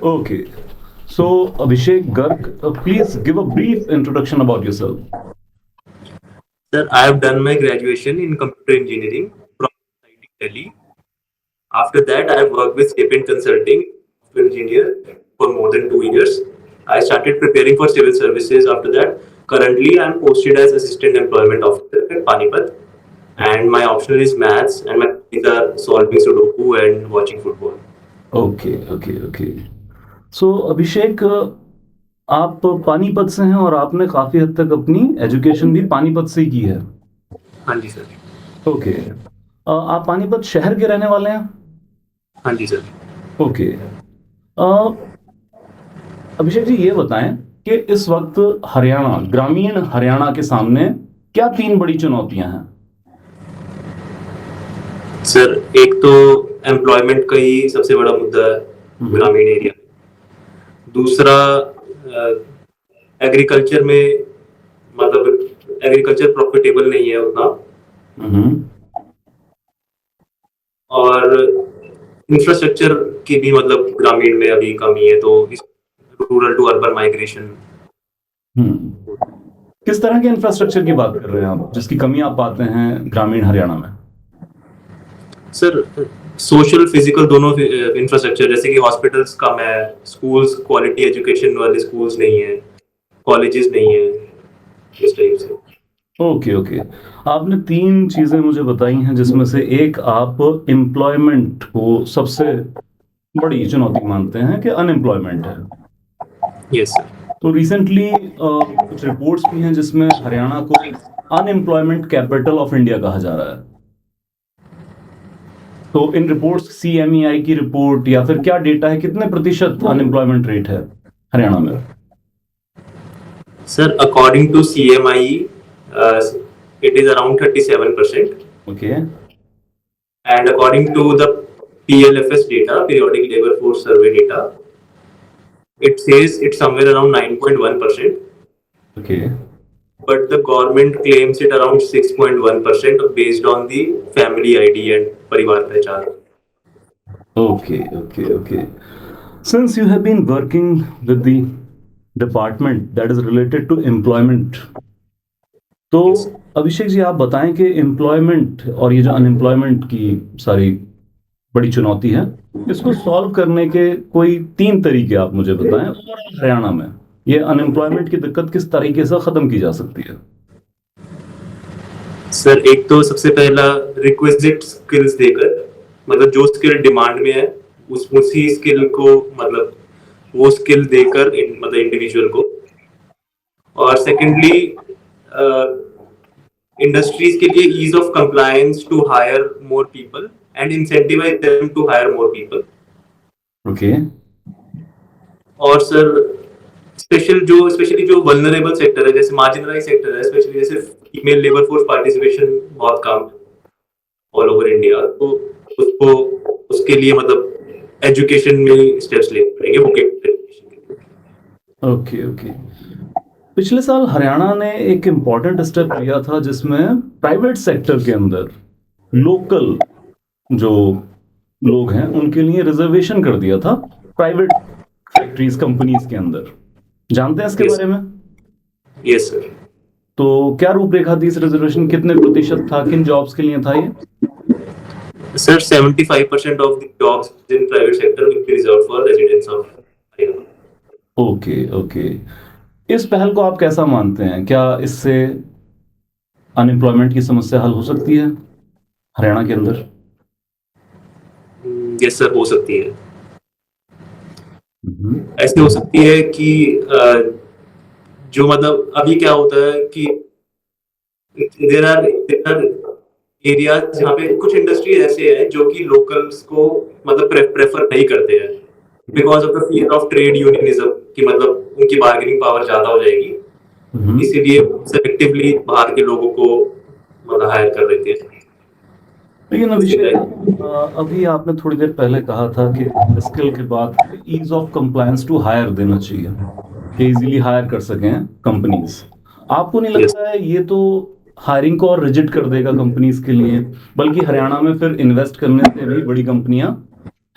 Okay. So, Abhishek Garg, please give a brief introduction about yourself. Sir, I have done my graduation in computer engineering from IIT Delhi. After that, I have worked with Sapient Consulting, software engineer, for more than 2 years. I started preparing for civil services after that. Currently, I am posted as Assistant Employment Officer at Panipat, and my optional is maths, and my hobbies are solving Sudoku and watching football. Okay. So Abhishek, आप पानीपत से हैं और आपने काफी हद तक अपनी education भी पानीपत से ही की है। हाँ जी सर। ओके। आप पानीपत शहर के रहने वाले हैं? हाँ जी सर। ओके। अभिषेक जी, ये बताएं कि इस वक्त हरियाणा, ग्रामीण हरियाणा के सामने क्या तीन बड़ी चुनौतियां हैं? सर, एक तो एम्प्लॉयमेंट का ही सबसे बड़ा मुद्दा है ग्रामीण एरिया। दूसरा, एग्रीकल्चर में मतलब एग्रीकल्चर प्रॉफिटेबल नहीं है उतना। और इंफ्रास्ट्रक्चर की भी मतलब ग्रामीण में अभी कमी है, तो रूरल टू अर्बन माइग्रेशन। किस तरह के इंफ्रास्ट्रक्चर की बात कर रहे हैं आप, जिसकी कमी आप पाते हैं ग्रामीण हरियाणा में? सर, सोशल फिजिकल दोनों इंफ्रास्ट्रक्चर, जैसे कि हॉस्पिटल्स कम है, स्कूल्स क्वालिटी एजुकेशन वाले स्कूल्स नहीं है, कॉलेजेस नहीं है, इस टाइप से। ओके। आपने तीन चीजें मुझे बताई हैं, जिसमें से एक आप एम्प्लॉयमेंट को सबसे बड़ी चुनौती मानते हैं कि अनएम्प्लॉयमेंट है। Yes sir. तो रिसेंटली कुछ रिपोर्ट्स भी हैं जिसमें हरियाणा को अनएम्प्लॉयमेंट कैपिटल ऑफ इंडिया कहा जा रहा है। तो इन रिपोर्ट्स, CMEI की रिपोर्ट या फिर क्या डेटा है, कितने प्रतिशत अनएम्प्लॉयमेंट रेट है हरियाणा में? Sir, according to CMI, it is around 37%. Okay. And according to the PLFS data, Periodic Labor Force Survey data, it says it's somewhere around 9.1%. Okay. But the government claims it around 6.1% based on the family ID and Parivar Pehchan. Okay. Since you have been working with the department that is related to employment, तो अभिषेक जी, आप बताएं कि employment और ये जो unemployment की सारी बड़ी चुनौती है, इसको सॉल्व करने के कोई तीन तरीके आप मुझे बताएं, और हरियाणा में ये अनएम्प्लॉयमेंट की दिक्कत किस तरीके से खत्म की जा सकती है? सर, एक तो सबसे पहला रिक्विजिट स्किल्स देकर, मतलब जो स्किल डिमांड में है उसी स्किल को, मतलब वो स्किल देकर मतलब इंडिविजुअल को। और सेकेंडली, इंडस्ट्रीज के लिए ease of compliance to hire more people and incentivize them to hire more people. Okay. और सर, स्पेशली जो वल्नरेबल सेक्टर है, जैसे मार्जिनलाइज सेक्टर है, स्पेशली जैसे फीमेल लेबर फोर्स पार्टिसिपेशन बहुत कम ऑल ओवर इंडिया, तो उसके लिए मतलब एजुकेशन में स्टेप्स लेने पड़ेंगे वोकेशनल एजुकेशन के लिए। ओके। पिछले साल हरियाणा ने एक इम्पॉर्टेंट स्टेप लिया था, जिसमें प्राइवेट सेक्टर के अंदर लोकल जो लोग हैं उनके लिए रिजर्वेशन कर दिया था प्राइवेट फैक्ट्रीज, कंपनीज के अंदर। जानते हैं इसके बारे में? Yes sir. तो क्या रूपरेखा थी इस रिजर्वेशन, कितने प्रतिशत था, किन जॉब्स के लिए था ये? Sir, 75% of the jobs in private sector will be reserved for residents of Haryana. Okay. इस पहल को आप कैसा मानते हैं? क्या इससे अनएम्प्लॉयमेंट की समस्या हल हो सकती है हरियाणा के अंदर? यस सर, हो सकती है। ऐसे हो सकती है कि जो मतलब अभी क्या होता है कि देयर आर एरियाज जहाँ पे कुछ इंडस्ट्री ऐसे हैं जो कि लोकल्स को मतलब प्रेफर नहीं करते हैं, because of the fear of trade unionism, कि मतलब उनकी बार्गेनिंग पावर ज्यादा हो जाएगी, इसीलिए सेलेक्टिवली बाहर के लोगों को मतलब हायर कर देते हैं। लेकिन अभी आपने थोड़ी देर पहले कहा था कि स्किल के बाद ease of compliance to hire देना चाहिए, कि इजीली हायर कर सकें कंपनीज। आपको नहीं लगता है ये तो हायरिंग को और रिजिड कर देगा कंपनीज के लिए, बल्कि हरियाणा में फिर इन्वेस्ट करने से भी बड़ी कंपनियां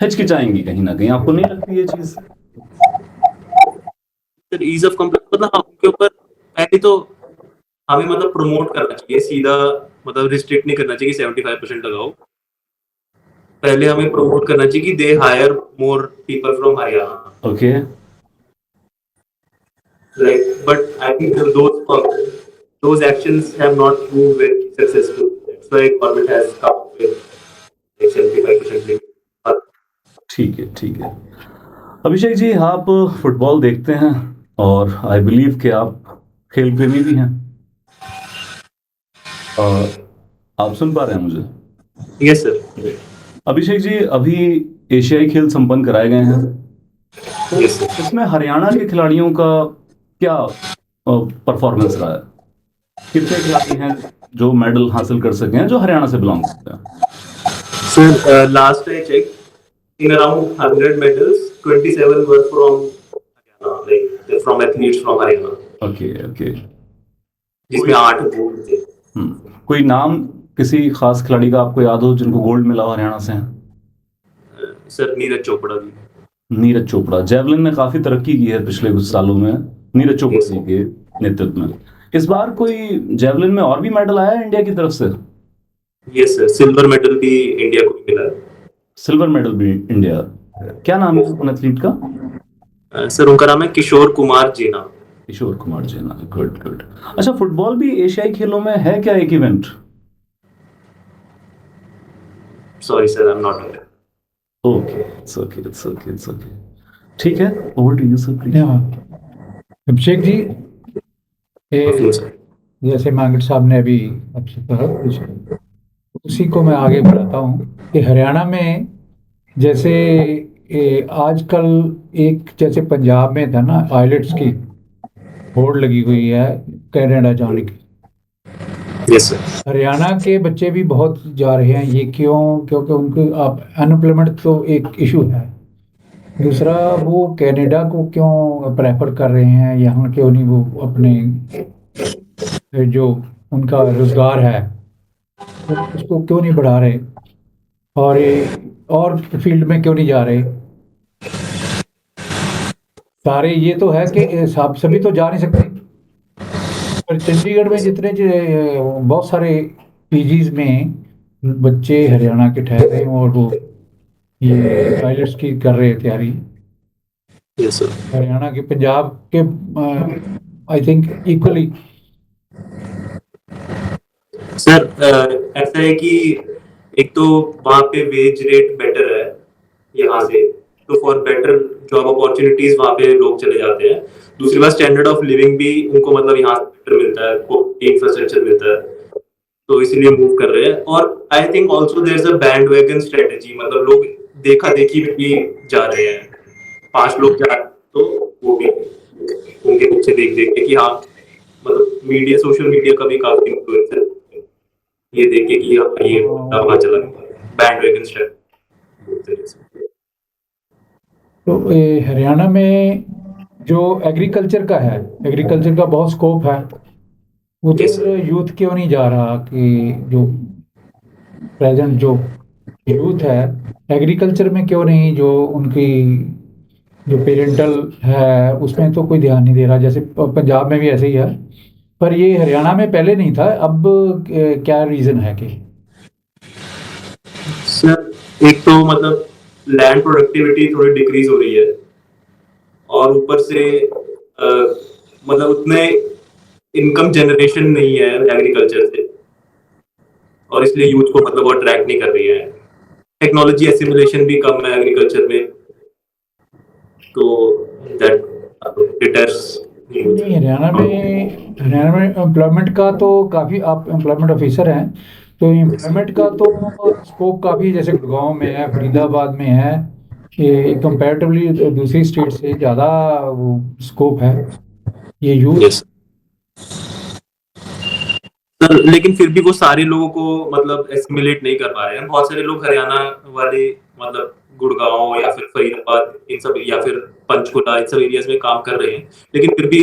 हिचकिचाएंगी कहीं ना कहीं? आपको नहीं लगती ये चीज? सर ईज़ ऑफ कंप्लायंस मतलब हम उनके ऊपर पहले तो हमें मतलब प्रमोट करना चाहिए, सीधा मतलब रिस्ट्रिक्ट नहीं करना चाहिए कि 75% लगाओ। पहले हमें प्रमोट करना चाहिए कि they hire more people from Haryana. Okay. Like, but I think those actions have not proved very successful. That's why government has come up with like 75% limit. ठीक है, ठीक है। अभिषेक जी, आप फुटबॉल देखते हैं और आई बिलीव कि आप खेल प्रेमी भी हैं। अ, आप सुन पा रहे हैं मुझे? Yes, sir. अभिषेक जी, अभी एशियाई खेल संपन्न कराए गए हैं। तो Yes, sir. इसमें हरियाणा के खिलाड़ियों का क्या परफॉर्मेंस रहा है? कितने खिलाड़ी हैं जो मेडल हासिल कर सके हैं, जो हरियाणा से बिलोंग करते हैं? So last I checked, in around 100 medals, 27 were from Haryana, like they're from athletes from Haryana, okay, okay. जिसमें 8 गोल्ड थे। कोई नाम किसी खास खिलाड़ी का आपको याद हो जिनको गोल्ड मिला हो हरियाणा से? सर नीरज चोपड़ा जी। नीरज चोपड़ा जेवलिन में काफी तरक्की की है पिछले कुछ सालों में, नीरज चोपड़ा Yes, जी के नेतृत्व में। इस बार कोई जेवलिन में और भी मेडल आया है इंडिया की तरफ से? yes sir, सिल्वर मेडल भी इंडिया को मिला है। सिल्वर मेडल भी इंडिया। क्या नाम है उन एथलीट का? सर उनका नाम है किशोर कुमार जीना। किशोर कुमार जैना। Good, good. अच्छा, फुटबॉल भी एशियाई खेलों में है क्या एक event? Sorry sir, I am not aware. Okay, it's okay, it's okay, it's okay. ठीक है, over to you sir please. Abhishek ji, Yes, sir. जैसे मांगट साहब ने अभी आपसे कहा कुछ, उसी को मैं आगे बढ़ाता हूँ कि हरियाणा में जैसे आजकल एक जैसे पंजाब में था ना, आइलेट्स की होड़ लगी हुई है कनाडा जाने की। Yes, sir. हरियाणा के बच्चे भी बहुत जा रहे हैं। ये क्यों? क्योंकि उनको आप अनएम्प्लॉयमेंट तो एक इशू है। दूसरा, वो कनाडा को क्यों प्रेफर कर रहे हैं, यहाँ क्यों नहीं वो अपने जो उनका रोजगार है उसको क्यों नहीं बढ़ा रहे, और फील्ड में क्यों नहीं जा रहे? सारे ये तो है कि सब सभी तो जा नहीं सकते। पर चंडीगढ़ में जितने बहुत सारे पीजीज में बच्चे हरियाणा के ठहरे हैं और वो ये आइलेट्स की कर रहे हैं तैयारी। Yes, sir. हरियाणा के, पंजाब के आई थिंक इक्वली। सर ऐसा है कि एक तो वहाँ पे वेज रेट बेटर है यहाँ से, तो फॉर बेटर जॉब अपॉर्चुनिटीज वहाँ पे लोग चले जाते हैं। दूसरी बात, स्टैंडर्ड ऑफ लिविंग भी उनको मतलब यहाँ से बेटर मिलता है, इंफ्रास्ट्रक्चर मिलता है, तो इसीलिए मूव कर रहे हैं। और I think also there is a bandwagon strategy, मतलब लोग देखा देखी में भी जा रहे हैं। 5 लोग जा रहे हैं, तो वो भी उनके पीछे देख देख के कि हाँ, मतलब मीडिया, सोशल मीडिया का भी काफी इन्फ्लुएंस है, ये देखे कि हाँ ये बंदा वहाँ चला गया, बैंडवैगन स्ट्रेटेजी। तो हरियाणा में जो एग्रीकल्चर का है, एग्रीकल्चर का बहुत स्कोप है। Yes, उधर यूथ क्यों नहीं जा रहा? कि जो प्रेजेंट जो यूथ है एग्रीकल्चर में क्यों नहीं, जो उनकी जो पेरेंटल है उसमें तो कोई ध्यान नहीं दे रहा। जैसे पंजाब में भी ऐसे ही है, पर ये हरियाणा में पहले नहीं था। अब क्या रीजन है कि सर एक तो मतलब लैंड प्रोडक्टिविटी थोड़ी डिक्रीज हो रही है, और ऊपर से मतलब उतने इनकम जनरेशन नहीं है एग्रीकल्चर से, और इसलिए यूथ को मतलब वो अट्रैक्ट नहीं कर रही है। टेक्नोलॉजी एसिमुलेशन भी कम है एग्रीकल्चर में, तो दैट डिटर्स यूथ। नहीं, हरियाणा में एम्प्लॉयमेंट का तो काफ़ी, आप एम्प्लॉयमेंट ऑफिसर हैं तो एम्प्लॉयमेंट का तो स्कोप काफ़ी, जैसे गुड़गांव में है, फरीदाबाद में है, ये कंपैरेटिवली दूसरी स्टेट से ज़्यादा स्कोप है। ये यूथ यस सर, लेकिन फिर भी वो सारे लोगों को मतलब एसिमिलेट नहीं कर पा रहे हैं। बहुत सारे लोग हरियाणा वाले मतलब गुड़गांव या फिर फरीदाबाद, इन सब या फिर पंचकुला, इन सब एरियाज में काम कर रहे हैं, लेकिन फिर भी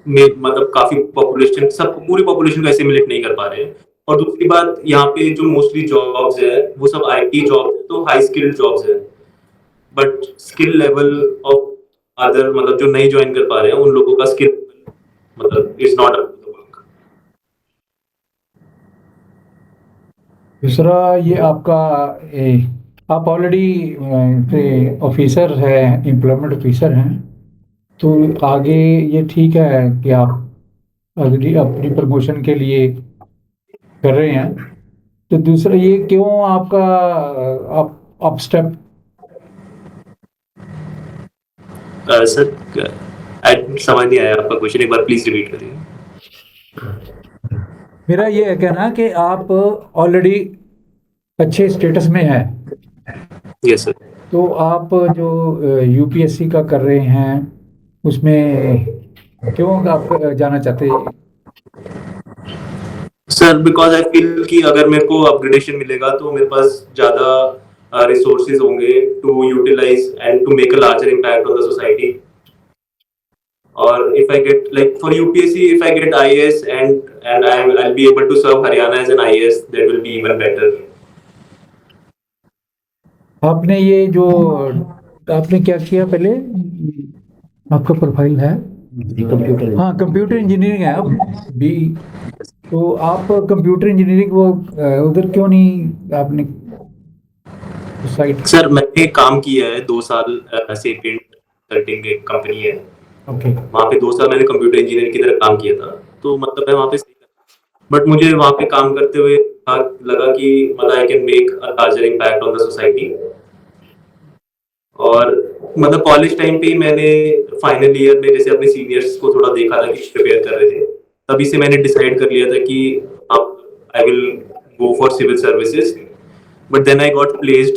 मतलब काफी पॉपुलेशन, सब पूरी पॉपुलेशन को एसिमिलेट नहीं कर पा रहे हैं। और दूसरी बात, यहाँ पे जो मोस्टली जॉब्स है वो सब आईटी जॉब्स है, तो हाई स्किल्ड जॉब्स है, but skill level of other मतलब जो नई ज्वाइन कर पा रहे हैं उन लोगों का स्किल मतलब is not up to the mark. दूसरा ये आपका आप ऑलरेडी ऑफिसर है, एम्प्लॉयमेंट ऑफिसर हैं, तो आगे ये ठीक है कि आप अगली अपनी प्रमोशन के लिए कर रहे हैं। तो दूसरा ये क्यों आपका अप स्टेप? सर समझ नहीं आया आपका क्वेश्चन, एक बार प्लीज रिपीट करिए। मेरा ये है कहना कि आप ऑलरेडी अच्छे स्टेटस में हैं, यस सर। तो आप जो यूपीएससी का कर रहे हैं उसमें क्यों आप जाना चाहते हैं? सर बिकॉज आई फील कि अगर मेरे को अपग्रेडेशन मिलेगा तो मेरे पास ज्यादा रिसोर्सेज होंगे to utilize and to make a larger impact on the society. और if I get like for UPSC, if I get IAS and I'll be able to serve Haryana as an IAS, that will be even better. आपने ये जो आपने क्या किया पहले, आपका profile है कंप्यूटर हाँ कंप्यूटर इंजीनियरिंग है आप बी, तो आप कंप्यूटर इंजीनियरिंग वो उधर क्यों नहीं आपने साइट? सर मैंने काम किया है 2 साल सेपिएंट कंसल्टिंग एक कंपनी है, ओके वहाँ पे 2 साल मैंने कंप्यूटर इंजीनियर की तरह काम किया था, तो मतलब मैं वहाँ पे सही था। बट मुझे वहाँ पे काम करते हुए लगा कि मतलब I can make a larger impact on the society. और मतलब कॉलेज टाइम पे ही मैंने फाइनल ईयर में जैसे अपने सीनियर्स को थोड़ा देखा था कि प्रिपेयर कर रहे थे, तभी से मैंने डिसाइड कर लिया था कि अब I will go for civil services. But then I got placed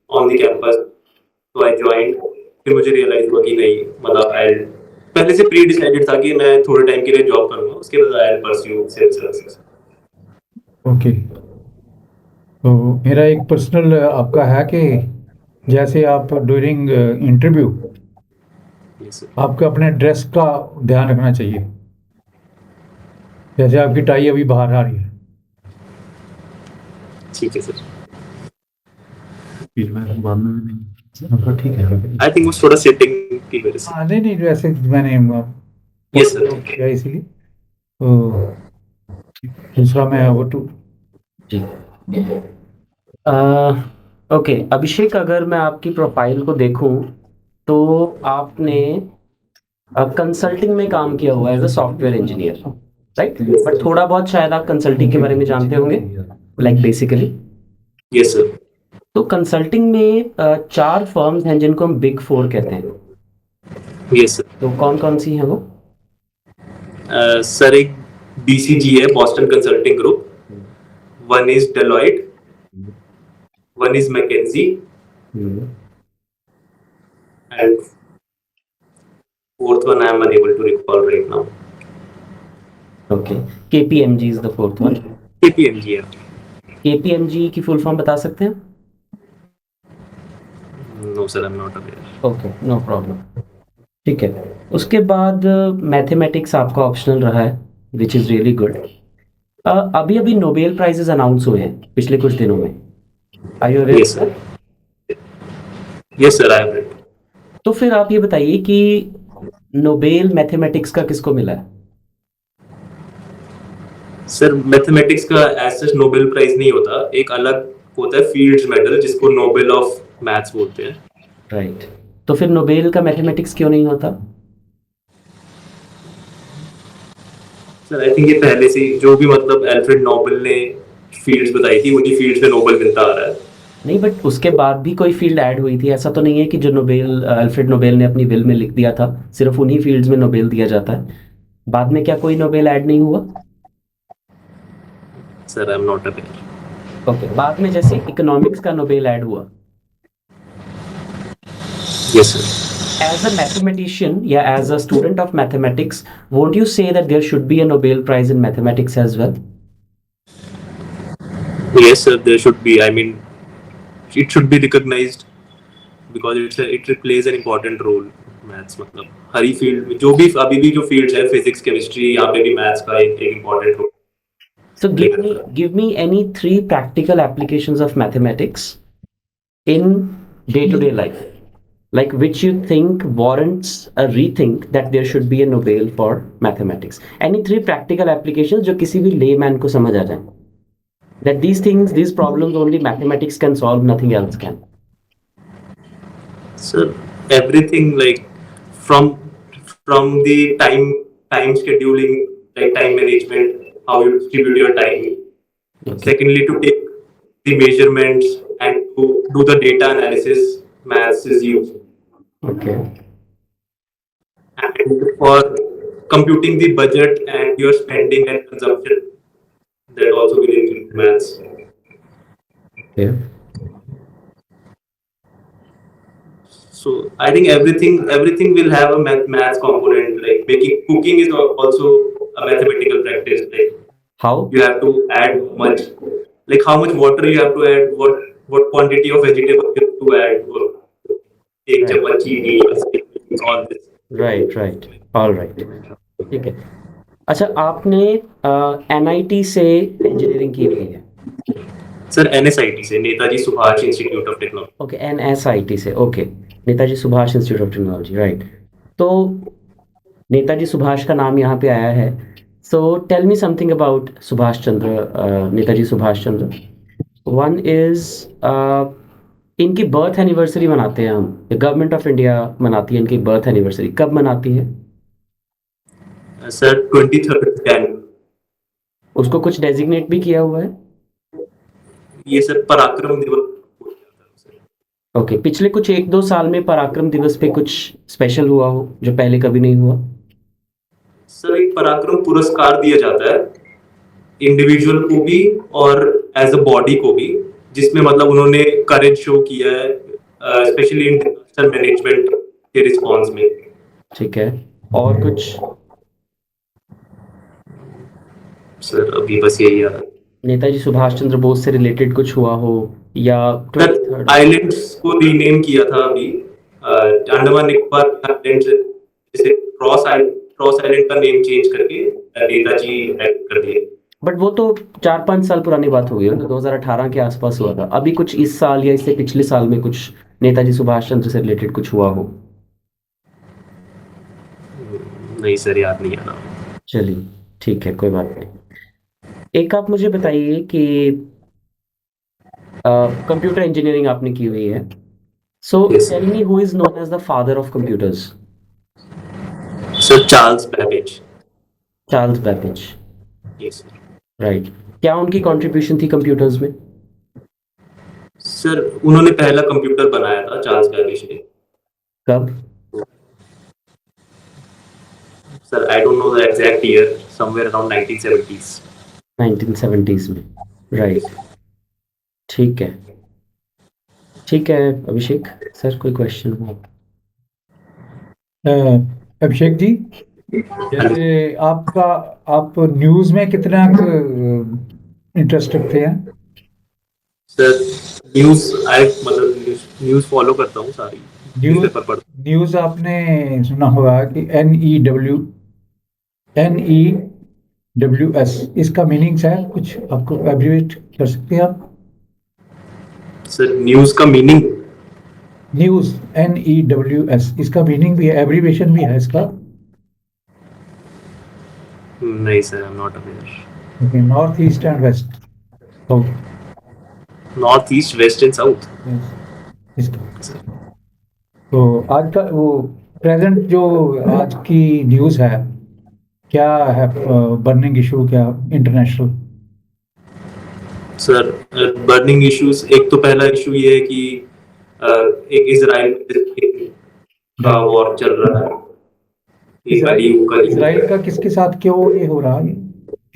on the campus, तो आई ज्वाइंड। फिर मुझे रियलाइज हुआ कि नहीं मतलब आई पहले से प्री डिसाइडेड था कि मैं थोड़े टाइम के लिए जॉब करूंगा, उसके बाद I will pursue civil services. Okay. तो मेरा एक पर्सनल आपका है कि जैसे आप ड्यूरिंग इंटरव्यू यस सर। आपको अपने ड्रेस का ध्यान रखना चाहिए, जैसे आपकी टाई अभी बाहर आ रही है। ठीक है सर। बाद में भी नहीं ठीक है। आई थिंक वो थोड़ा सेटिंग की वजह से। हाँ नहीं नहीं वैसे मैंने यस सर। किया इसीलिए। तो दूसरा मैं वो टू जी। ओके अभिषेक, अगर मैं आपकी प्रोफाइल को देखूं तो आपने कंसल्टिंग में काम किया हुआ है as a software engineer, right? But थोड़ा बहुत शायद आप कंसल्टिंग के बारे में जानते होंगे, लाइक बेसिकली। Yes sir. तो कंसल्टिंग में 4 फर्म्स हैं जिनको हम बिग 4 कहते हैं। Yes sir. तो कौन कौन सी हैं वो? सर एक BCG है, Boston consulting group, one is Deloitte, one is McKinsey and fourth one I am unable to recall right now. Okay, KPMG is the fourth one. KPMG है। KPMG की full form बता सकते हैं? No sir, I am not aware. Okay, no problem. ठीक है, उसके बाद mathematics आपका ऑप्शनल रहा है, विच इज़ रियली गुड। अभी अभी नोबेल प्राइजेस अनाउंस हुए हैं पिछले कुछ दिनों में, are you aware? Yes sir. Yes sir, I am. तो फिर आप ये बताइए कि नोबेल मैथमेटिक्स का किसको मिला है? सर मैथमेटिक्स का एज सच नोबेल प्राइज नहीं होता, एक अलग होता है फील्ड्स मेडल जिसको नोबेल ऑफ मैथ्स बोलते हैं। राइट, तो फिर नोबेल का मैथमेटिक्स क्यों नहीं होता? सर आई थिंक ये पहले से जो भी मतलब अल्फ्रेड नोबेल ने फील्ड्स बताई थी उन्हीं फील्ड्स में नोबेल मिलता आ रहा है। नहीं, बट उसके बाद भी कोई फील्ड ऐड हुई थी, ऐसा तो नहीं है कि जो नोबेल अल्फ्रेड नोबेल ने अपनी विल में लिख दिया था सिर्फ उन्हीं फील्ड्स में नोबेल दिया जाता है। बाद में क्या कोई नोबेल ऐड नहीं हुआ? Sir I am not aware. Okay, बाद में जैसे इकोनॉमिक्स का नोबेल ऐड हुआ, yes sir. as a mathematician या as a student of mathematics, won't you say that there should be a Nobel Prize in mathematics as well? Yes sir, there should be. I mean, it should be recognized because it plays an important role. Maths मतलब हर ही field में जो भी अभी भी जो fields है physics chemistry, यहाँ पे भी मैथ्स का एक important role. So give me any 3 practical applications of mathematics in day-to-day life. like which you think warrants a rethink that there should be a Nobel for mathematics? Any three practical applications जो किसी भी layman को समझ आ जाए that these things, these problems only mathematics can solve, nothing else can. So everything like from the time scheduling, like time management, how you distribute your time. Okay. Secondly, to take the measurements and to do the data analysis, maths is used. Okay. And for computing the budget and your spending and consumption, that also will include maths. Okay. So I think everything will have a maths component. Like cooking is also a mathematical practice. Like How? you have to add much, like how much water you have to add, what quantity of vegetables you have to add, एक Right. चम्मच चीनी, all this. Right. All right. ठीक है. अच्छा, आपने NIT से engineering की हुई है? सर NSIT से, Netaji Subhash institute of technology. Okay, NSIT से. Okay, Netaji Subhash institute of technology, right. तो नेताजी सुभाष का नाम यहाँ पे आया है. So tell me something about Subhash Chandra, Netaji Subhash Chandra. One is इनकी बर्थ एनिवर्सरी मनाते हैं हम, गवर्नमेंट ऑफ इंडिया मनाती है इनकी बर्थ एनिवर्सरी. कब मनाती है? Sir 23rd Jan. उसको कुछ डेजिग्नेट भी किया हुआ है? ये सर पराक्रम दिवस. ओके, पिछले कुछ 1-2 साल में पराक्रम दिवस पे कुछ स्पेशल हुआ हो जो पहले कभी नहीं हुआ? सर एक पराक्रम पुरस्कार दिया जाता है इंडिविजुअल को भी और एज अ बॉडी को भी, जिसमें मतलब उन्होंने करेज शो किया है, स्पेशली इन डिजास्टर मैनेजमेंट के रिस्पॉन्स में. ठीक है, और कुछ? सर अभी बस यही याद है. नेताजी सुभाष चंद्र बोस से रिलेटेड कुछ हुआ हो या आइलैंड्स को रीनेम किया था अभी, अंडमान निकोबार आइलैंड जैसे क्रॉस आइलैंड का नेम चेंज करके नेताजी ऐड कर दिए. बट वो तो 4-5 साल पुरानी बात हो गई, तो 2018 के आसपास हुआ था. अभी कुछ इस साल या इससे पिछले साल में कुछ नेताजी सुभाष चंद्र से रिलेटेड कुछ हुआ हो? नहीं सर, याद नहीं आ रहा. चलिए ठीक है, कोई बात नहीं. एक आप मुझे बताइए कि कंप्यूटर इंजीनियरिंग आपने की हुई है. So Yes. Tell me who is known as the father of computers? Sir Charles Babbage. Charles Babbage, yes right. क्या उनकी कंट्रीब्यूशन थी कंप्यूटर्स में? सर उन्होंने पहला कंप्यूटर बनाया था, चार्ल्स बैबेज ने. कब? Sir I don't know the exact year, somewhere around 1970s. 1970s में, राइट. ठीक है, ठीक है. अभिषेक सर, कोई क्वेश्चन हो? अभिषेक जी, जैसे आप न्यूज़ में कितना इंटरेस्ट रखते हैं? सर न्यूज़ फॉलो करता हूँ सारी. न्यूज़पेपर पढ़ता हूँ. न्यूज़ आपने सुना होगा कि NEWS, इसका मीनिंग्स है कुछ, आपको एब्रिवेट कर सकते हैं आप? सर न्यूज़ का मीनिंग? न्यूज़ NEWS, इसका मीनिंग भी है, एब्रिवेशन भी है इसका? नहीं सर, I am not aware. Okay, north east and west, north east, west and south. तो आज का वो प्रेजेंट जो आज की न्यूज़ है, क्या है बर्निंग इशू, क्या इंटरनेशनल? सर बर्निंग इश्यूज, एक तो पहला इशू ये है कि एक इजराइल का वॉर चल रहा है. इजराइल का किसके साथ क्यों ये हो रहा है?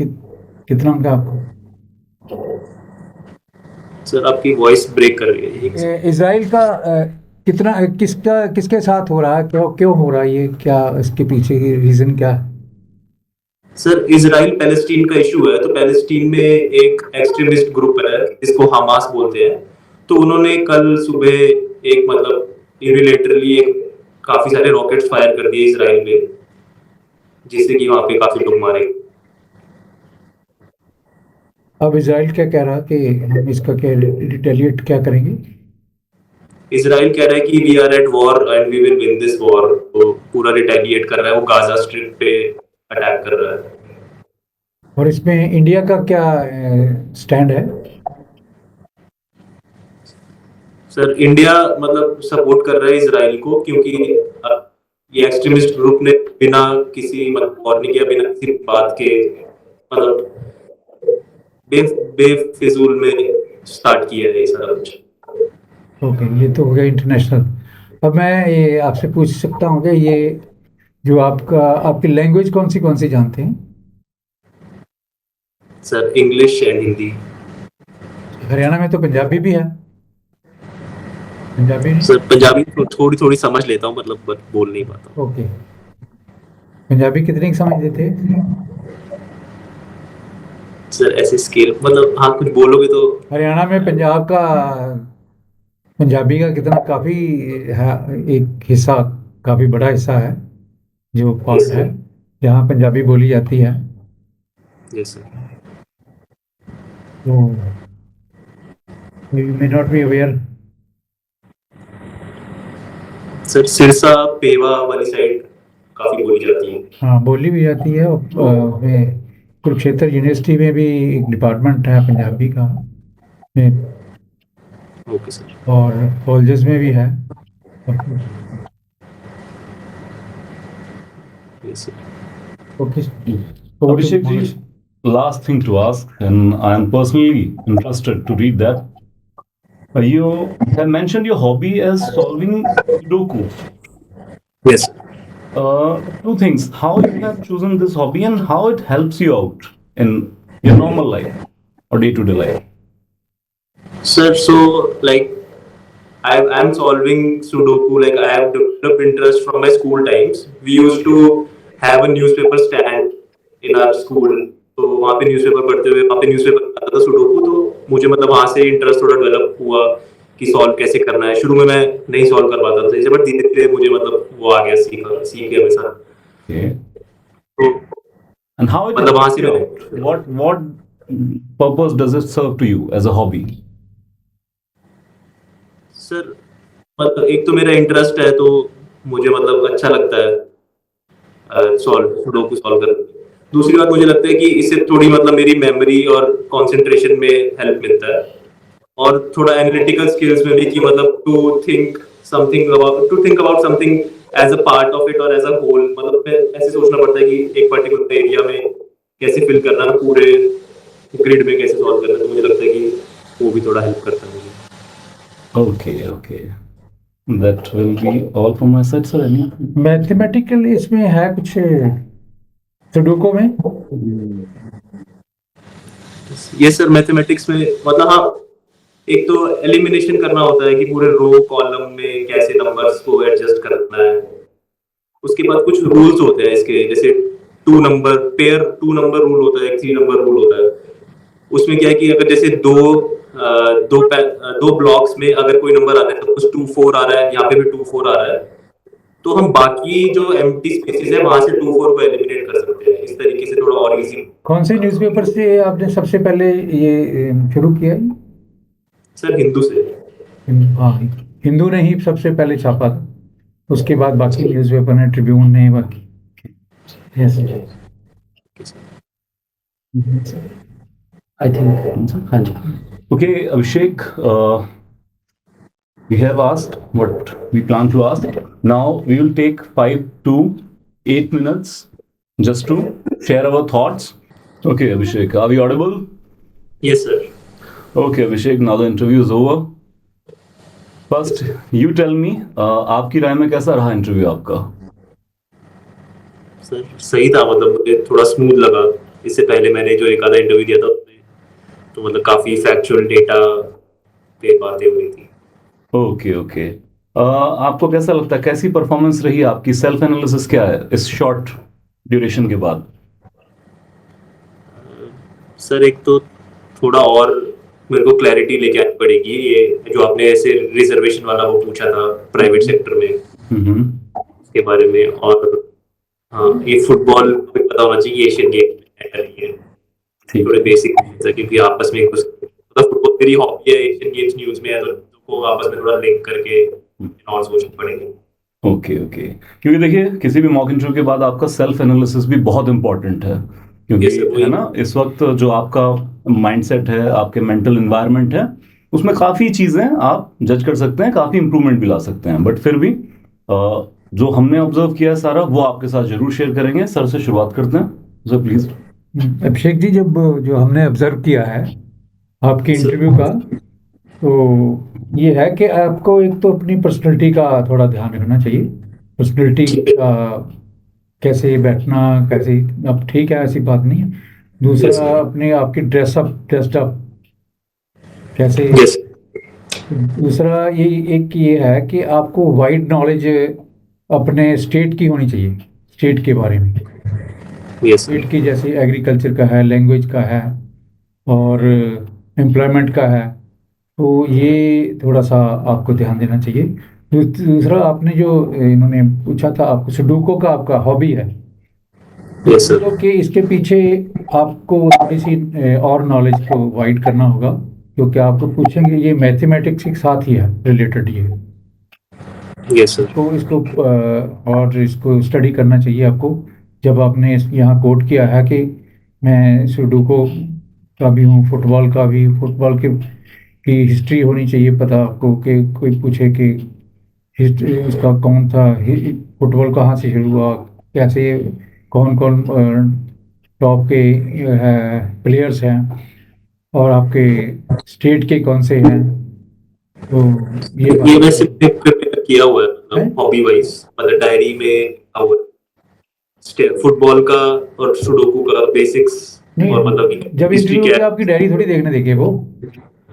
कितना का आपको? सर आपकी वॉइस ब्रेक कर रही है. इजराइल का कितना किसके साथ हो रहा है, क्यों हो रहा है ये, क्या इसके पीछे की रीजन क्या है? सर इजराइल पैलेस्टीन का इशू है. तो पैलेस्टीन में एक एक्सट्रीमिस्ट ग्रुप है जिसको हमास बोलते हैं. तो उन्होंने कल सुबह एक मतलब यूनिलेटरली काफी सारे रॉकेट्स फायर कर दिए इजराइल में, जिससे कि वहां पे काफी लोग मारे. अब इजराइल क्या कह रहा है कि हम इसका क्या रिटेलिएट क्या करेंगे? इजराइल कह रहा है कि we are at war and we will win this war, तो पूरा रिटेलिएट कर रहा है, वो गाजा स्ट्रिप पे अटैक कर रहा है। और इसमें इंडिया का क्या स्टैंड है? सर इंडिया मतलब सपोर्ट कर रहा है इजराइल को, क्योंकि ये एक्सट्रीमिस्ट ग्रुप ने बिना किसी मतलब वार्निंग या बिना किसी बात के मतलब बेफिजूल में स्टार्ट किया है ये सारा कुछ। ओके, ये तो हो गया इंटरनेशनल। अब मैं ये आपसे पूछ सकता हूँ कि ये जो आपकी लैंग्वेज कौन सी जानते हैं? Sir English and Hindi. Haryana में तो पंजाबी भी है। पंजाबी नहीं? सर पंजाबी थोड़ी थोड़ी समझ लेता हूँ, मतलब बट बोल नहीं पाता। ओके। पंजाबी कितने की समझ लेते? सर ऐसे स्केल मतलब हाँ कुछ बोलोगे तो। हरियाणा में पंजाबी का कितना काफ़ी है, एक हिस्सा, काफ़ी बड़ा हिस्सा है जो पार्ट है जहाँ पंजाबी बोली जाती है। Yes sir. तो you may not be aware. Sir Sirsa Pehowa वाली साइड काफी बोली जाती है। हाँ, बोली भी जाती है। और कुरुक्षेत्र यूनिवर्सिटी में भी एक डिपार्टमेंट है पंजाबी का में, ओके सर। और कॉलेजेस में भी है। Yes sir. Okay. Abhishek ji, last thing to ask, and I am personally interested to read that. You have mentioned your hobby as solving Sudoku. Yes Two things: how you have chosen this hobby and how it helps you out in your normal life or day-to-day life. Sir so like I'm solving Sudoku. Like I have developed interest from my school times. We used to have a newspaper stand in our school. तो वहाँ पे newspaper पढ़ते हुए वहाँ पे newspaper आता था sudoku, तो मुझे मतलब वहाँ से इंटरेस्ट थोड़ा डेवलप हुआ कि सॉल्व कैसे करना है। शुरू में मैं नहीं सॉल्व कर पाता था इसे, बट धीरे धीरे मुझे मतलब वो आ गया, सीख गया मैं सारा। Okay. तो And how it मतलब वहाँ helps से you मैंने out? What purpose does it serve to you as a hobby? Sir मतलब एक तो मेरा इंटरेस्ट है, तो मुझे मतलब अच्छा लगता है सुडोकू सॉल्व करना। दूसरी बात मुझे लगता है कि इससे थोड़ी मतलब मेरी मेमोरी और कंसंट्रेशन में हेल्प मिलता है, और थोड़ा एनालिटिकल स्किल्स में भी कि मतलब to think about something as a part of it और एज अ होल। मतलब मैं ऐसे सोचना पड़ता है कि एक पर्टिकुलर एरिया में कैसे फिल करना है, पूरे ग्रिड में कैसे सॉल्व करना है, तो मुझे लगता है कि वो भी थोड़ा हेल्प करता है मुझे। Okay. That will be all from my side, sir. Any? Mathematical इसमें है कुछ सुडोको में? ये सर मैथमेटिक्स में मतलब हाँ, एक तो एलिमिनेशन करना होता है कि पूरे रो कॉलम में कैसे नंबर्स को एडजस्ट करना है। उसके बाद कुछ रूल्स होते हैं इसके, जैसे टू नंबर रूल होता है, एक 3 नंबर रूल होता है। उसमें क्या है कि अगर जैसे दो ब्लॉक्स में अगर कोई नंबर आ रहा है, सपोज 2 4 आ रहा है, यहाँ पे भी 2 4 आ रहा है, तो हम बाकी जो एम्प्टी स्पेसेस है वहां से 2 4 को एलिमिनेट कर सकते हैं। इस तरीके से थोड़ा और इजी। कौन से न्यूज़पेपर से आपने सबसे पहले ये शुरू किया? सर हिंदू से। हाँ, हिंदू ने ही सबसे पहले छापा था, उसके बाद बाकी न्यूज़पेपर ने, ट्रिब्यून ने, बाकी। यस आई थिंक हाँ जी। Okay, Abhishek, we have asked what we plan to ask. Now we will take 5 to 8 minutes just to share our thoughts. Okay, Abhishek, are we audible? Yes sir. Okay, Abhishek, now the interview is over. First, you tell me, आपकी राय में कैसा रहा interview आपका? Sir सही था, मतलब मुझे थोड़ा स्मूथ लगा। इससे पहले मैंने जो एक आधा इंटरव्यू दिया था उसमें तो मतलब काफी फैक्चुअल डेटा पे बातें हुई थी। ओके। आपको कैसा लगता है, कैसी परफॉर्मेंस रही आपकी? सेल्फ एनालिसिस क्या है इस शॉर्ट ड्यूरेशन के बाद? सर एक तो थोड़ा और मेरे को क्लैरिटी लेके आनी पड़ेगी। ये जो आपने ऐसे रिजर्वेशन वाला वो पूछा था प्राइवेट सेक्टर में, उसके बारे में। और हाँ, ये फुटबॉल भी पता होना चाहिए, एशियन गेम में एंटर नहीं है। थोड़े बेसिक है, क्योंकि आपस में कुछ मतलब फुटबॉल मेरी हॉबी है, एशियन गेम्स न्यूज में है, तो को आपस में थोड़ा लिंक करके और सोचना पड़ेगा। ओके ओके, क्योंकि देखिए किसी भी मॉक इंटरव्यू के बाद आपका सेल्फ एनालिसिस भी बहुत इंपॉर्टेंट है, क्योंकि Yes, sir, वही। है ना, इस वक्त जो आपका माइंडसेट है, आपके मेंटल एनवायरनमेंट है, उसमें काफ़ी चीज़ें आप जज कर सकते हैं, काफ़ी इंप्रूवमेंट भी ला सकते हैं, बट फिर भी जो हमने ऑब्जर्व किया है सारा वो आपके साथ जरूर शेयर करेंगे। सर से शुरुआत करते हैं, सर प्लीज़। अभिषेक जी, जब जो हमने ऑब्जर्व किया है आपके इंटरव्यू का, तो ये है कि आपको एक तो अपनी पर्सनैलिटी का थोड़ा ध्यान रखना चाहिए। पर्सनैलिटी का कैसे बैठना, कैसे, अब ठीक है, ऐसी बात नहीं है। Yes, दूसरा, sir. अपने आपकी ड्रेसअप कैसे। Yes, दूसरा ये है कि आपको वाइड नॉलेज अपने स्टेट की होनी चाहिए, स्टेट के बारे में। yes, स्टेट की जैसे एग्रीकल्चर का है, लैंग्वेज का है और एम्प्लॉयमेंट का है, तो ये थोड़ा सा आपको ध्यान देना चाहिए। दूसरा, आपने जो इन्होंने पूछा था, आपको सुडोको का आपका हॉबी है, yes, sir. तो कि इसके पीछे आपको थोड़ी सी और नॉलेज को वाइड करना होगा, क्योंकि आपको पूछेंगे, ये मैथमेटिक्स के साथ ही है रिलेटेड ये, Yes, sir. तो इसको और इसको स्टडी करना चाहिए आपको। जब आपने यहाँ कोट किया है कि मैं सुडोको का भी हूँ, फुटबॉल का भी, फुटबॉल की हिस्ट्री होनी चाहिए पता आपको, कि कोई पूछे कि हिस्ट्री इसका कौन था, फुटबॉल कहाँ से शुरू हुआ, कैसे, कौन कौन टॉप के प्लेयर्स हैं और आपके स्टेट के कौन से हैं, तो ये वैसे प्रिपेयर किया हुआ है, हैं? मतलब हॉबी वाइज, मतलब डायरी में और फुटबॉल का और सुडोकू का बेसिक्स, और मतलब जब हिस्ट्री इंटरव्यू क्या है। आपकी डायरी थोड़ी देखने देंगे वो।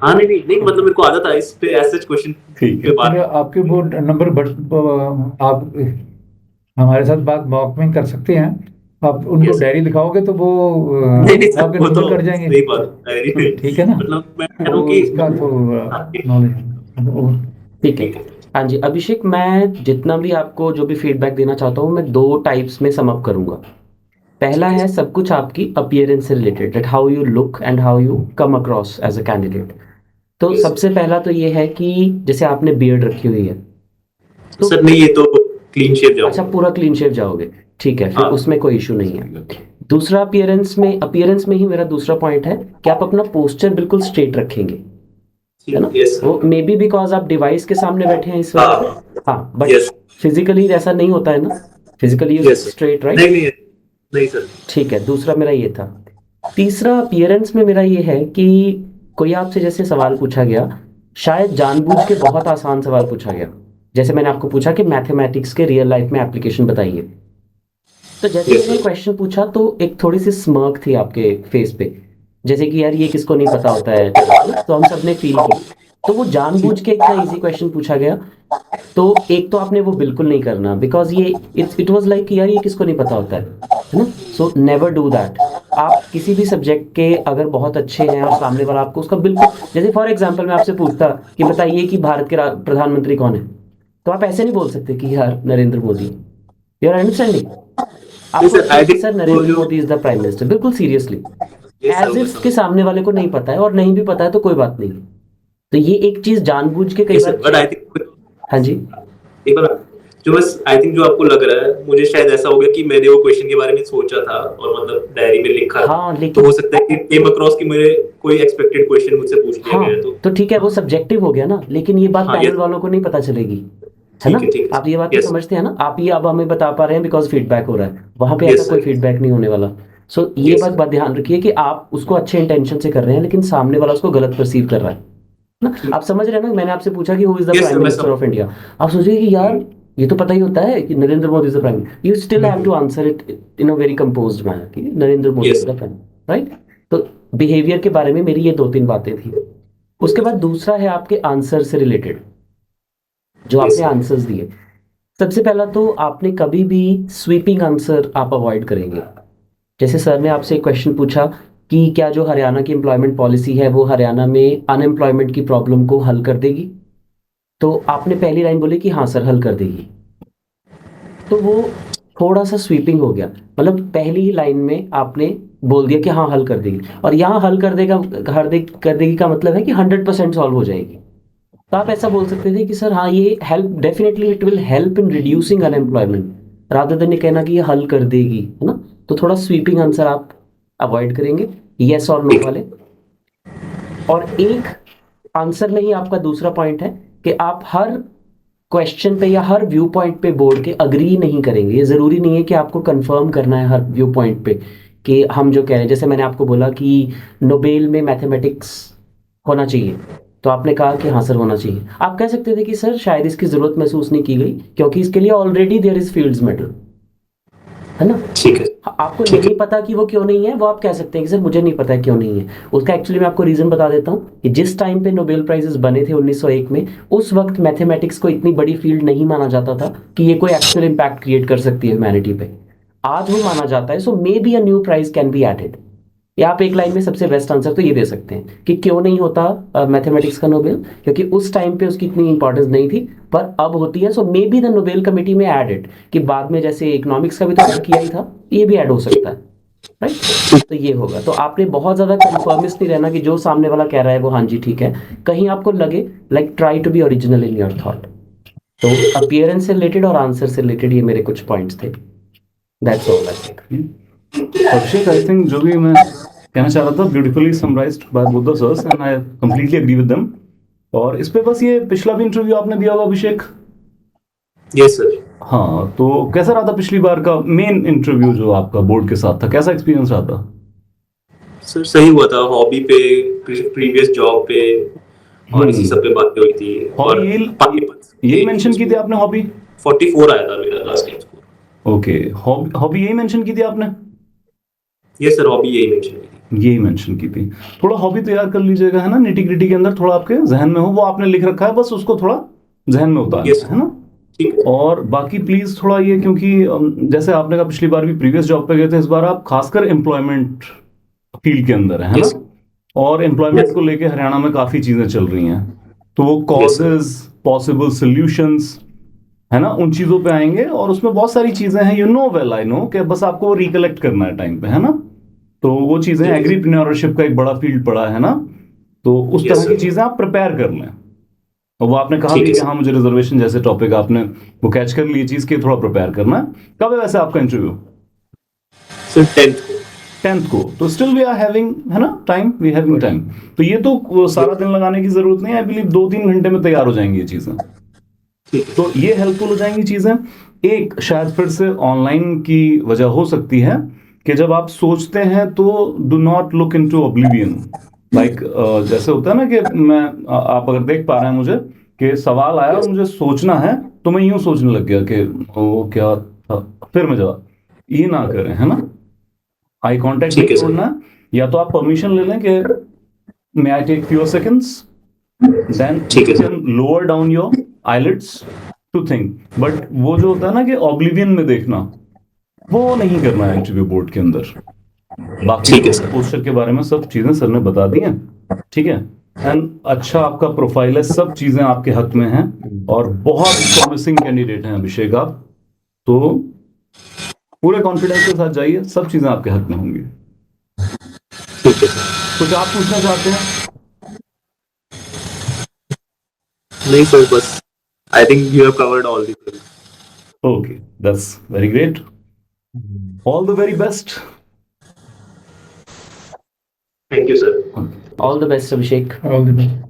हाँ, नहीं, मतलब मेरे को आदत है इस पे ऐसे क्वेश्चन ठीक है। पे बात। फिर आपके वो नंबर आप हमारे साथ बात मॉक में कर सकते हैं, आप उनको Yes. डायरी दिखाओगे तो वो नहीं सर, आपके वो नंबर तो कट जाएंगे। सही बात है, डायरी तो में। ठीक है ना, मतलब मैं कह रहा वो हूँ कि इसका तो नॉलेज। ठीक है। हाँ जी अभिषेक, मैं जितना भी आपको जो भी फीडबैक देना चाहता हूँ, मैं 2 टाइप्स में सम अप करूंगा। पहला है सब कुछ आपकी अपीयरेंस से related, that how you look and how you come across as a candidate. तो Yes. सबसे पहला तो ये है कि जैसे आपने बियर्ड रखी हुई है, तो सर नहीं, ये तो क्लीन शेव जाओ। अच्छा पूरा क्लीन शेव जाओगे, ठीक है, फिर हाँ। उसमें कोई इशू नहीं है। दूसरा, अपीयरेंस में ही मेरा दूसरा पॉइंट है कि आप अपना पोस्चर बिल्कुल स्ट्रेट रखेंगे, है ना। Yes. वो मे बी बिकॉज आप डिवाइस के सामने बैठे हैं इस वक्त, हाँ, हाँ, बट Yes. फिजिकली ऐसा नहीं होता है ना, physically Yes, sir. Straight, right. नहीं सर। ठीक है, दूसरा मेरा ये था। तीसरा अपीयरेंस में मेरा ये है कि कोई आपसे जैसे सवाल पूछा गया, शायद जानबूझ के बहुत आसान सवाल पूछा गया, जैसे मैंने आपको पूछा कि मैथमेटिक्स के रियल लाइफ में एप्लीकेशन बताइए, तो जैसे Yes, मैंने क्वेश्चन पूछा तो एक थोड़ी सी स्मर्क थी आपके फेस पे, जैसे कि यार ये किसको नहीं पता होता है, तो हम सब ने फील की। तो वो जानबूझ के इतना इजी क्वेश्चन पूछा गया, तो एक तो आपने वो बिल्कुल नहीं करना, बिकॉज ये इट वाज लाइक यार ये किसको नहीं पता होता है ना। So never do that. आप किसी भी सब्जेक्ट के अगर बहुत अच्छे हैं और सामने वाला आपको उसका बिल्कुल, जैसे फॉर एग्जांपल मैं आपसे पूछता कि बताइए कि भारत के प्रधानमंत्री कौन है, तो आप ऐसे नहीं बोल सकते कि यार Narendra Modi. You are understanding? आपको sir, I think sir Narendra Modi is the prime minister, बिल्कुल सीरियसली, Yes, sir, एज वो इफ तो- के सामने वाले को नहीं पता है, और नहीं भी पता है तो कोई बात नहीं। तो ये एक चीज जानबूझ के कई Yes, sir, but I bar, think हाँ जी, एक बार जो बस आई थिंक जो आपको लग रहा है, मुझे शायद ऐसा हो गया कि मैंने वो क्वेश्चन के बारे में सोचा था और मतलब डायरी में लिखा था। हाँ, तो लेकिन हो सकता है कि केम अक्रॉस कि मेरे कोई एक्सपेक्टेड क्वेश्चन मुझसे पूछ लिया हाँ, गया है, तो ठीक है, वो सब्जेक्टिव हो गया ना, लेकिन ये बात हाँ, पैनल yes. वालों को नहीं पता चलेगी, है ना। ठीक है, आप ये बात Yes. समझते हैं ना, आप ये अब हमें बता पा रहे हैं बिकॉज फीडबैक हो रहा है, वहां पे Yes, ऐसा कोई sir. फीडबैक नहीं होने वाला। सो ये Yes, बात ध्यान रखिए कि आप उसको अच्छे इंटेंशन से कर रहे हैं, लेकिन सामने वाला उसको गलत परसीव कर रहा है ना। आप समझ रहे हैं ना, मैंने आपसे पूछा कि who is the Yes, prime sir, मैं मिनिस्टर ऑफ इंडिया, आप सोचिए कि यार ये तो पता ही होता है कि Narendra Modi is the prime, you still have to answer it in a very composed manner कि Narendra Modi Yes. Is the prime, right. तो बिहेवियर के बारे में मेरी ये 2-3 बातें थी। उसके बाद दूसरा है आपके आंसर से रिलेटेड, जो Yes, आपने sir. आंसर्स दिए। सबसे पहला तो आपने कभी भी स्वीपिंग आंसर आप अवॉइड करेंगे। जैसे सर ने आपसे एक क्वेश्चन पूछा कि क्या जो हरियाणा की एम्प्लॉयमेंट पॉलिसी है वो हरियाणा में अनएम्प्लॉयमेंट की प्रॉब्लम को हल कर देगी, तो आपने पहली लाइन बोली कि हाँ सर हल कर देगी, तो वो थोड़ा सा स्वीपिंग हो गया, मतलब पहली ही लाइन में आपने बोल दिया कि हाँ हल कर देगी, और यहाँ हल कर देगी का मतलब है कि 100% सॉल्व हो जाएगी, तो आप ऐसा बोल सकते थे कि सर हाँ ये help, definitely it will help in reducing unemployment, rather than ये कहना कि ये हल कर देगी, है ना। तो थोड़ा स्वीपिंग आंसर आप अवॉइड करेंगे, येस और नो वाले। और एक आंसर में ही आपका दूसरा पॉइंट है कि आप हर क्वेश्चन पे या हर व्यू पॉइंट पे बोर्ड के अग्री नहीं करेंगे। ये ज़रूरी नहीं है कि आपको कंफर्म करना है हर व्यू पॉइंट पे कि हम जो कह रहे हैं। जैसे मैंने आपको बोला कि नोबेल में मैथमेटिक्स होना चाहिए, तो आपने कहा कि हाँ सर होना चाहिए। आप कह सकते थे कि सर शायद इसकी ज़रूरत महसूस नहीं की गई क्योंकि इसके लिए already there is fields medal, है ना। ठीक है। आपको नहीं पता कि वो क्यों नहीं है, वो आप कह सकते हैं कि सर मुझे नहीं पता है क्यों नहीं है। उसका एक्चुअली मैं आपको रीज़न बता देता हूँ कि जिस टाइम पे नोबेल प्राइजेस बने थे 1901 में, उस वक्त मैथमेटिक्स को इतनी बड़ी फील्ड नहीं माना जाता था कि ये कोई एक्चुअल इम्पैक्ट क्रिएट कर सकती है ह्यूमैनिटी पे। आज वो माना जाता है, so maybe a new prize can be added. या आप एक लाइन में सबसे बेस्ट आंसर तो ये दे सकते हैं कि क्यों नहीं होता मैथमेटिक्स का नोबेल, क्योंकि उस टाइम पे उसकी इतनी इंपॉर्टेंस नहीं थी, पर अब होती है। So maybe the Nobel committee में एडेड, कि बाद में जैसे इकोनॉमिक्स का भी तो ऐड किया ही था, ये भी ऐड हो सकता है, राइट। तो ये होगा। तो आपने बहुत ज़्यादा कंफर्मिस्ट नहीं रहना कि जो सामने वाला कह रहा है वो हाँ जी ठीक है। कहीं आपको लगे, like try to be original in your thought. तो अपीयरेंस से रिलेटेड और आंसर से रिलेटेड ये मेरे कुछ पॉइंट्स थे। That's all I think. Abhishek, I think जो भी मैं कहना चाह रहा था beautifully summarized by both the sirs and I completely agree with them. और इस पे बस ये पिछला भी इंटरव्यू आपने दिया होगा अभिषेक? Yes sir. हाँ, तो कैसा रहा था पिछली बार का मेन इंटरव्यू जो आपका बोर्ड के साथ था, कैसा एक्सपीरियंस रहा था? सर सही हुआ था, हॉबी पे, प्रीवियस जॉब पे और इसी सब पे बातें हुई थी। और यही मेंशन की थी आपने हॉबी? 44 आया था मेरा last time score. Okay, hobby यही मेंशन की थी आपने? यस सर, हॉबी यही मेंशन की थी। यही मेंशन की थी। थोड़ा हॉबी तैयार कर लीजिएगा, है ना, निटी ग्रिटी के अंदर थोड़ा आपके जहन में हो, वो आपने लिख रखा है, बस उसको थोड़ा जहन में उतारना Yes, है ना। ठीक है। और बाकी प्लीज थोड़ा ये, क्योंकि जैसे आपने कहा पिछली बार भी प्रीवियस जॉब पे गए थे, इस बार आप खासकर एम्प्लॉयमेंट फील्ड के अंदर है ना। Yes. और एम्प्लॉयमेंट Yes. को लेके हरियाणा में काफी चीजें चल रही हैं, तो वो Yes, sir. Causes, possible solutions, है ना, उन चीजों पे आएंगे। और उसमें बहुत सारी चीजें हैं, you know well I know, कि बस आपको वो रिकलेक्ट करना है टाइम पे, है ना। तो वो चीजें, Yes. एग्रीप्रेन्योरशिप का एक बड़ा फील्ड पड़ा है ना, तो उस Yes, तरह की sir. चीजें आप प्रिपेयर कर लें। और वो आपने कहा ठीक भी है, कि सर। हाँ मुझे रिजर्वेशन जैसे टॉपिक आपने वो कैच कर ली चीज के, थोड़ा प्रिपेयर करना है। कब है वैसे आपका इंटरव्यू? सर 10th को। 10th को, तो स्टिल वी आर हैविंग, है ना, टाइम, वी हैविंग टाइम। तो ये तो सारा दिन लगाने की जरूरत नहीं है, आई बिलीव 2-3 घंटे में तैयार हो जाएंगी ये चीजें। ठीक है। तो ये हेल्पफुल हो जाएंगी चीजें। एक शायद फिर से ऑनलाइन की वजह हो सकती है कि जब आप सोचते हैं तो do not look into oblivion. Like जैसे होता है ना कि आप अगर देख पा रहे हैं मुझे कि सवाल आया और मुझे सोचना है, तो मैं यूं सोचने लग गया कि वो क्या था, फिर मैं जवाब, ये ना करें, है ना। आई कांटेक्ट ठीक नहीं है, सर। छोड़ना। या तो आप परमिशन ले लें कि may I take few seconds, then ठीक है, you can lower down your eyelids to think. But वो जो होता है ना कि ऑब्लिवियन में देखना, वो नहीं करना है इंटरव्यू बोर्ड के अंदर। बाकी ठीक है, सर। पोस्टर के बारे में सब चीजें सर ने बता दी हैं, ठीक है। एंड अच्छा आपका प्रोफाइल है, सब चीजें आपके हक में हैं, और बहुत प्रॉमिसिंग कैंडिडेट हैं अभिषेक आप। तो पूरे कॉन्फिडेंस के साथ जाइए, सब चीजें आपके हक में होंगी। ठीक है, सर। कुछ आप पूछना चाहते हैं? नहीं सर, बस I think you have covered all the things. Okay, that's very great. All the very best. Thank you sir. All the best Abhishek. All the best.